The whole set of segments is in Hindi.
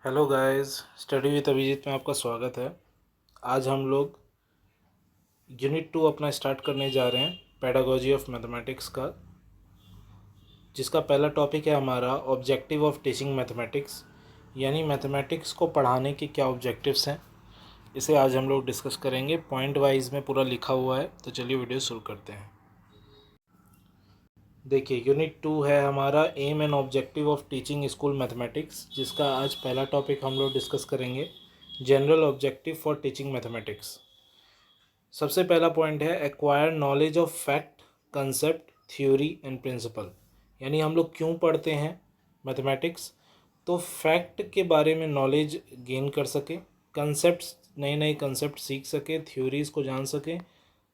Hello guys, study with Abhijeet में आपका स्वागत है। आज हम लोग यूनिट 2 अपना स्टार्ट करने जा रहे हैं पेडागोजी ऑफ मैथमेटिक्स का, जिसका पहला टॉपिक है हमारा ऑब्जेक्टिव ऑफ टीचिंग मैथमेटिक्स, यानी मैथमेटिक्स को पढ़ाने के क्या ऑब्जेक्टिव्स हैं। इसे आज हम लोग डिस्कस करेंगे। पॉइंट वाइज में पूरा लिखा हुआ है, तो चलिए वीडियो शुरू करते हैं। देखिए, यूनिट 2 है हमारा aim and objective of teaching school mathematics, जिसका आज पहला टॉपिक हम लोग डिस्कस करेंगे general objective for teaching mathematics. सबसे पहला पॉइंट है acquire knowledge of fact, concept, theory and principle. यानी हम लोग क्यों पढ़ते हैं मैथमेटिक्स, तो फैक्ट के बारे में नॉलेज गेन कर सके, कंसेप्ट्स नए नए कंसेप्ट सीख सके, थ्योरीज़ को जान सके,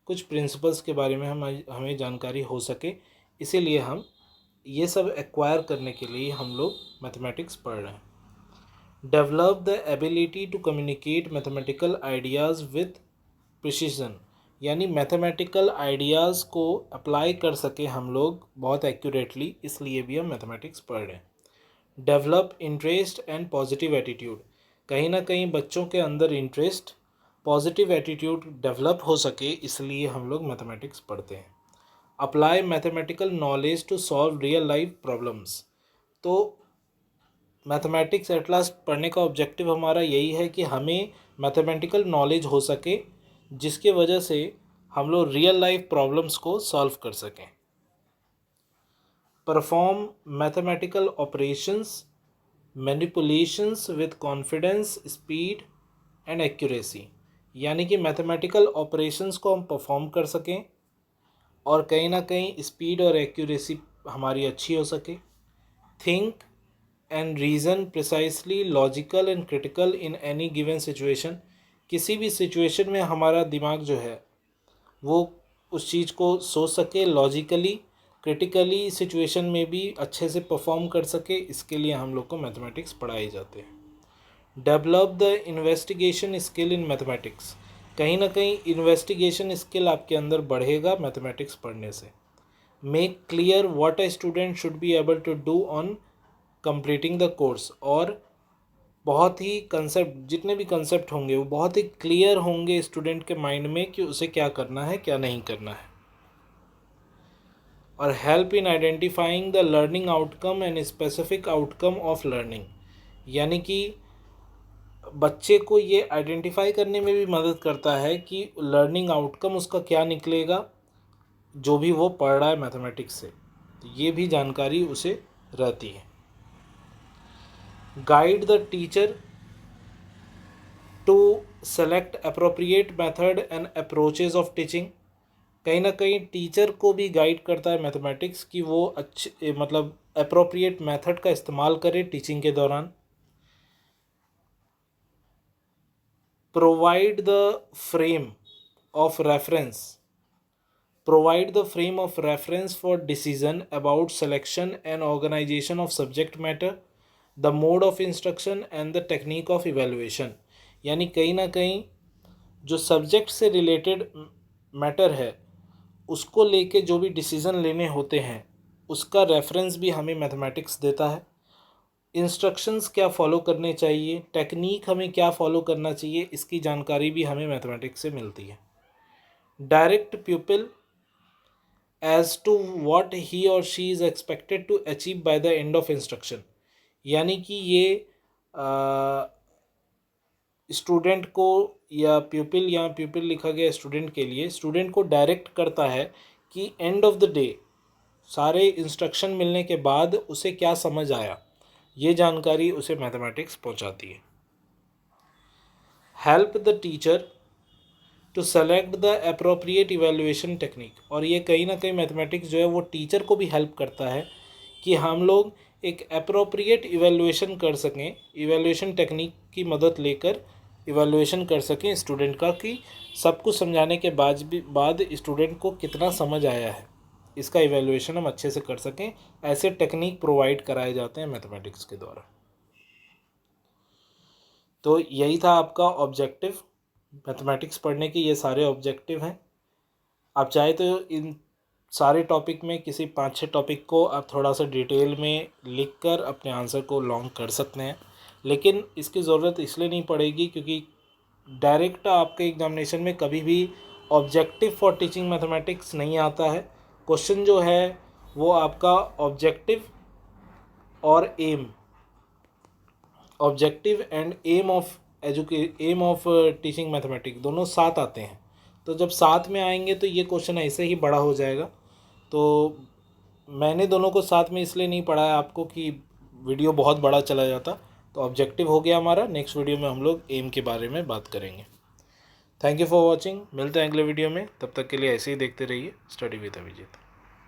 कुछ प्रिंसिपल्स के बारे में हमें जानकारी हो सके। इसीलिए हम ये सब एक्वायर करने के लिए हम लोग मैथमेटिक्स पढ़ रहे हैं। Develop the ability to communicate mathematical ideas with precision, यानी मैथमेटिकल आइडियाज़ को अप्लाई कर सके हम लोग बहुत एक्यूरेटली, इसलिए भी हम मैथमेटिक्स पढ़ रहे हैं। Develop interest and positive attitude, कहीं ना कहीं बच्चों के अंदर इंटरेस्ट, पॉजिटिव एटीट्यूड डेवलप हो सके, इसलिए हम लोग मैथमेटिक्स पढ़ते हैं। Apply mathematical knowledge to solve real life problems, तो मैथमेटिक्स एट लास्ट पढ़ने का ऑब्जेक्टिव हमारा यही है कि हमें मैथमेटिकल नॉलेज हो सके, जिसके वजह से हम लोग रियल लाइफ प्रॉब्लम्स को सॉल्व कर सकें। Perform mathematical operations manipulations with confidence, speed and accuracy, यानी कि मैथमेटिकल ऑपरेशंस को हम परफॉर्म कर सकें और कहीं ना कहीं स्पीड और एक्यूरेसी हमारी अच्छी हो सके। Think and reason precisely, logical and critical in any given situation, किसी भी सिचुएशन में हमारा दिमाग जो है वो उस चीज़ को सोच सके, लॉजिकली क्रिटिकली सिचुएशन में भी अच्छे से परफॉर्म कर सके, इसके लिए हम लोग को मैथमेटिक्स पढ़ाए जाते हैं। Develop the investigation skill in mathematics, कहीं ना कहीं इन्वेस्टिगेशन स्किल आपके अंदर बढ़ेगा मैथमेटिक्स पढ़ने से। Make clear what a student should be able to do on completing the course, और बहुत ही कंसेप्ट, जितने भी कंसेप्ट होंगे वो बहुत ही क्लियर होंगे स्टूडेंट के माइंड में कि उसे क्या करना है क्या नहीं करना है। और help in identifying the learning outcome and specific outcome of learning, यानी कि बच्चे को ये आइडेंटिफाई करने में भी मदद करता है कि लर्निंग आउटकम उसका क्या निकलेगा जो भी वो पढ़ रहा है मैथमेटिक्स से, तो ये भी जानकारी उसे रहती है। Guide the teacher to select appropriate method and approaches of teaching, कहीं ना कहीं टीचर को भी गाइड करता है मैथमेटिक्स कि वो अच्छे मतलब अप्रोप्रिएट मेथड का इस्तेमाल करे टीचिंग के दौरान। Provide the frame of reference, provide the frame of reference for decision about selection and organization of subject matter, the mode of instruction and the technique of evaluation, यानी कहीं ना कहीं जो सब्जेक्ट से रिलेटेड मैटर है उसको लेके जो भी डिसीज़न लेने होते हैं उसका रेफरेंस भी हमें मैथमेटिक्स देता है। इंस्ट्रक्शंस क्या फॉलो करने चाहिए, टेक्निक हमें क्या फॉलो करना चाहिए, इसकी जानकारी भी हमें मैथमेटिक्स से मिलती है। Direct प्यूपिल as to what he or she is expected to achieve by the end of instruction, यानी कि ये स्टूडेंट को या प्यूपिल, यहाँ प्यूपिल लिखा गया स्टूडेंट के लिए, स्टूडेंट को डायरेक्ट करता है कि एंड ऑफ द डे सारे इंस्ट्रक्शन मिलने के बाद उसे क्या समझ आया, ये जानकारी उसे मैथमेटिक्स पहुंचाती है। Help the teacher to select the appropriate evaluation technique, और ये कहीं ना कहीं मैथमेटिक्स जो है वो टीचर को भी हेल्प करता है कि हम लोग एक अप्रोप्रिएट इवेल्युएशन कर सकें, इवेल्युएशन टेक्निक की मदद लेकर इवेल्युएशन कर सकें स्टूडेंट का, कि सब कुछ समझाने के बाद स्टूडेंट को कितना समझ आया है, इसका इवेल्युएशन हम अच्छे से कर सकें। ऐसे टेक्निक प्रोवाइड कराए जाते हैं मैथमेटिक्स के द्वारा। तो यही था आपका ऑब्जेक्टिव, मैथमेटिक्स पढ़ने के ये सारे ऑब्जेक्टिव हैं। आप चाहे तो इन सारे टॉपिक में किसी 5-6 टॉपिक को आप थोड़ा सा डिटेल में लिखकर अपने आंसर को लॉन्ग कर सकते हैं, लेकिन इसकी ज़रूरत इसलिए नहीं पड़ेगी क्योंकि डायरेक्ट आपके एग्जामिनेशन में कभी भी ऑब्जेक्टिव फॉर टीचिंग मैथमेटिक्स नहीं आता है। क्वेश्चन जो है वो आपका ऑब्जेक्टिव और aim, objective and aim of teaching mathematics दोनों साथ आते हैं। तो जब साथ में आएंगे तो ये क्वेश्चन ऐसे ही बड़ा हो जाएगा। तो मैंने दोनों को साथ में इसलिए नहीं पढ़ाया आपको कि वीडियो बहुत बड़ा चला जाता। तो ऑब्जेक्टिव हो गया हमारा, नेक्स्ट वीडियो में हम लोग एम के बारे में बात करेंगे। थैंक यू फॉर वॉचिंग, मिलते हैं अगले वीडियो में, तब तक के लिए ऐसे ही देखते रहिए स्टडी विद अभिजीत।